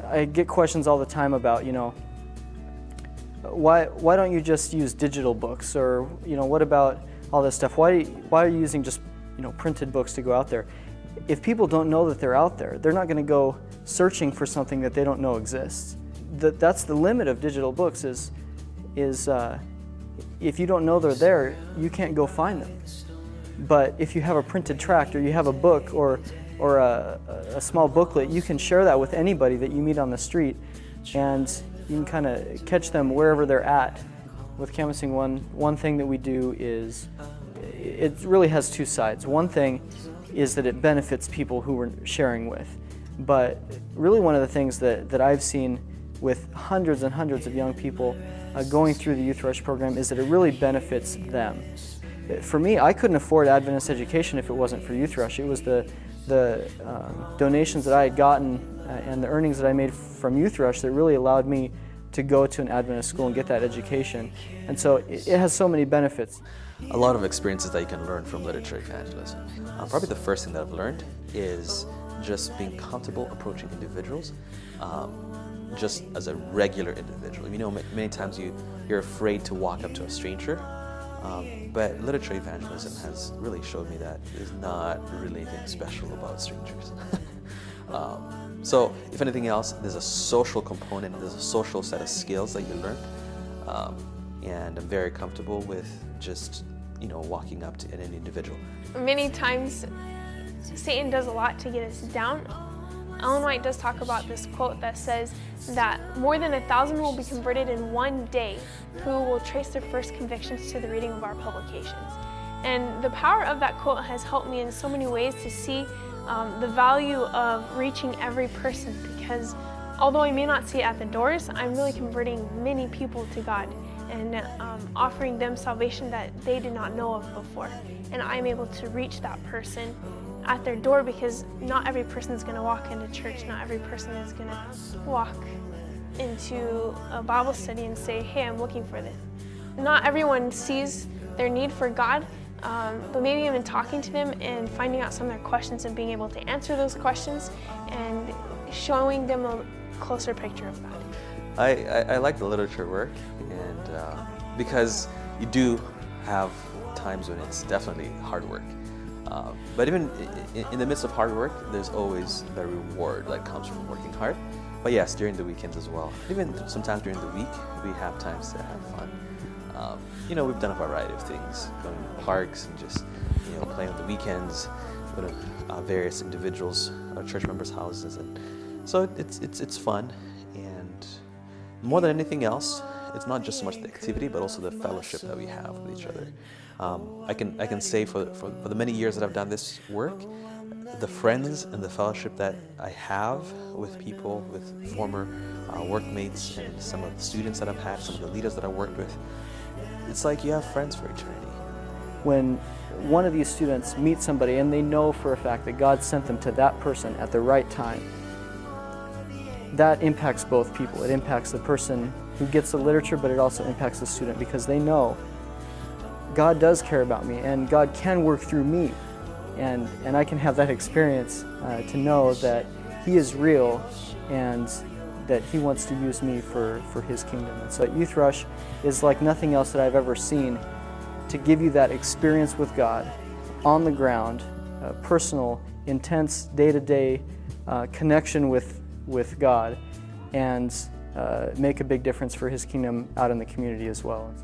I get questions all the time about, why don't you just use digital books, or what about all this stuff? Why are you using just printed books to go out there? If people don't know that they're out there, they're not going to go searching for something that they don't know exists. That's the limit of digital books is if you don't know they're there, you can't go find them. But if you have a printed tract, or you have a book, or a small booklet, you can share that with anybody that you meet on the street, and you can kind of catch them wherever they're at. With canvassing, one thing that we do is, it really has two sides. One thing is that it benefits people who we're sharing with. But really one of the things that I've seen with hundreds and hundreds of young people going through the Youth Rush program is that it really benefits them. For me, I couldn't afford Adventist education if it wasn't for Youth Rush. It was the donations that I had gotten and the earnings that I made from Youth Rush that really allowed me to go to an Adventist school and get that education. And so it has so many benefits. A lot of experiences that you can learn from literature evangelism. Probably the first thing that I've learned is just being comfortable approaching individuals just as a regular individual. Many times you're afraid to walk up to a stranger, but literature evangelism has really showed me that there's not really anything special about strangers. So if anything else, there's a social component, there's a social set of skills that you learn, and I'm very comfortable with just walking up to an individual. Many times Satan does a lot to get us down. Ellen White does talk about this quote that says that more than 1,000 will be converted in one day who will trace their first convictions to the reading of our publications. And the power of that quote has helped me in so many ways to see the value of reaching every person, because although I may not see it at the doors, I'm really converting many people to God and offering them salvation that they did not know of before. And I'm able to reach that person at their door, because not every person is going to walk into church, not every person is going to walk into a Bible study and say, hey, I'm looking for this. Not everyone sees their need for God, but maybe even talking to them and finding out some of their questions and being able to answer those questions and showing them a closer picture of God. I like the literature work, and because you do have times when it's definitely hard work. But even in the midst of hard work, there's always the reward that comes from working hard. But yes, during the weekends as well. Even sometimes during the week, we have times to have fun. We've done a variety of things, going to parks and just playing on the weekends, go to various individuals, church members' houses, and so it's fun. And more than anything else, it's not just so much the activity, but also the fellowship that we have with each other. I can say for the many years that I've done this work, the friends and the fellowship that I have with people, with former workmates and some of the students that I've had, some of the leaders that I've worked with, it's like you have friends for eternity. When one of these students meets somebody and they know for a fact that God sent them to that person at the right time, that impacts both people. It impacts the person who gets the literature, but it also impacts the student, because they know God does care about me and God can work through me, and I can have that experience to know that He is real and that He wants to use me for His kingdom. And so Youth Rush is like nothing else that I've ever seen, to give you that experience with God on the ground, personal, intense, day-to-day connection with God, and make a big difference for His kingdom out in the community as well.